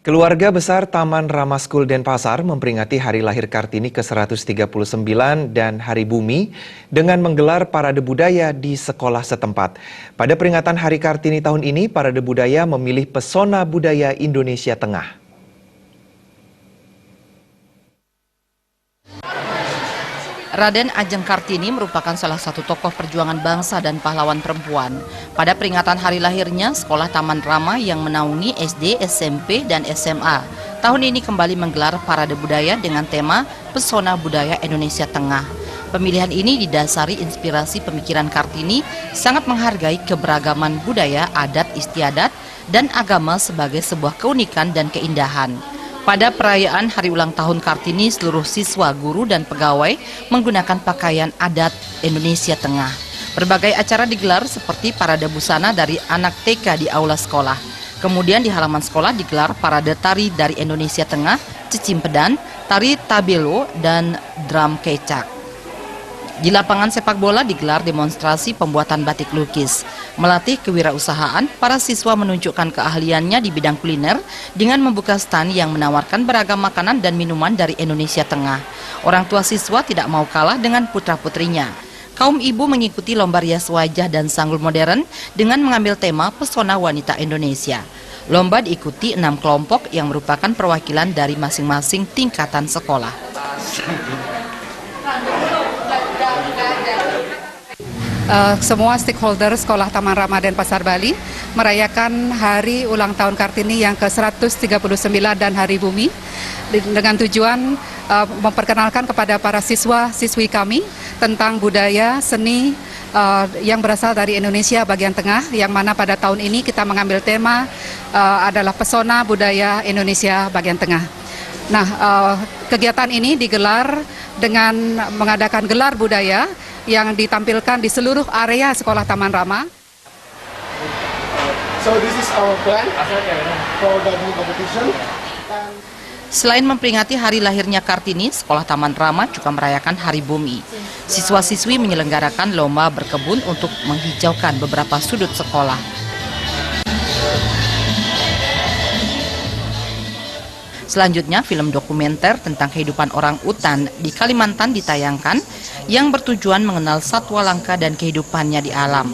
Keluarga besar Taman Rama School Denpasar memperingati hari lahir Kartini ke-139 dan Hari Bumi dengan menggelar parade budaya di sekolah setempat. Pada peringatan Hari Kartini tahun ini, parade budaya memilih pesona budaya Indonesia Tengah. Raden Ajeng Kartini merupakan salah satu tokoh perjuangan bangsa dan pahlawan perempuan. Pada peringatan hari lahirnya, Sekolah Taman Rama yang menaungi SD, SMP, dan SMA tahun ini kembali menggelar parade budaya dengan tema Pesona Budaya Indonesia Tengah. Pemilihan ini didasari inspirasi pemikiran Kartini sangat menghargai keberagaman budaya, adat istiadat, dan agama sebagai sebuah keunikan dan keindahan. Pada perayaan hari ulang tahun Kartini, seluruh siswa, guru, dan pegawai menggunakan pakaian adat Indonesia Tengah. Berbagai acara digelar seperti parade busana dari anak TK di aula sekolah. Kemudian di halaman sekolah digelar parade tari dari Indonesia Tengah, cicimpedan, tari tabelo, dan drum kecak. Di lapangan sepak bola digelar demonstrasi pembuatan batik lukis. Melatih kewirausahaan, para siswa menunjukkan keahliannya di bidang kuliner dengan membuka stand yang menawarkan beragam makanan dan minuman dari Indonesia Tengah. Orang tua siswa tidak mau kalah dengan putra-putrinya. Kaum ibu mengikuti lomba rias wajah dan sanggul modern dengan mengambil tema Pesona Wanita Indonesia. Lomba diikuti 6 kelompok yang merupakan perwakilan dari masing-masing tingkatan sekolah. Semua stakeholder Sekolah Taman Rama Denpasar Bali merayakan hari ulang tahun Kartini yang ke-139 dan Hari Bumi dengan tujuan memperkenalkan kepada para siswa-siswi kami tentang budaya, seni yang berasal dari Indonesia bagian tengah, yang mana pada tahun ini kita mengambil tema adalah Pesona Budaya Indonesia bagian tengah. Nah, kegiatan ini digelar dengan mengadakan gelar budaya yang ditampilkan di seluruh area Sekolah Taman Rama. So this is our plan for the new competition. Selain memperingati hari lahirnya Kartini, Sekolah Taman Rama juga merayakan Hari Bumi. Siswa-siswi menyelenggarakan lomba berkebun untuk menghijaukan beberapa sudut sekolah. Selanjutnya, film dokumenter tentang kehidupan orang utan di Kalimantan ditayangkan yang bertujuan mengenal satwa langka dan kehidupannya di alam.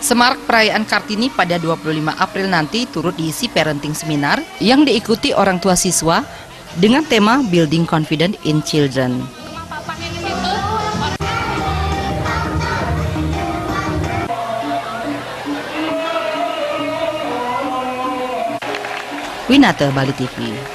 Semarak perayaan Kartini pada 25 April nanti turut diisi parenting seminar yang diikuti orang tua siswa dengan tema Building Confidence in Children. Winata, Bali TV.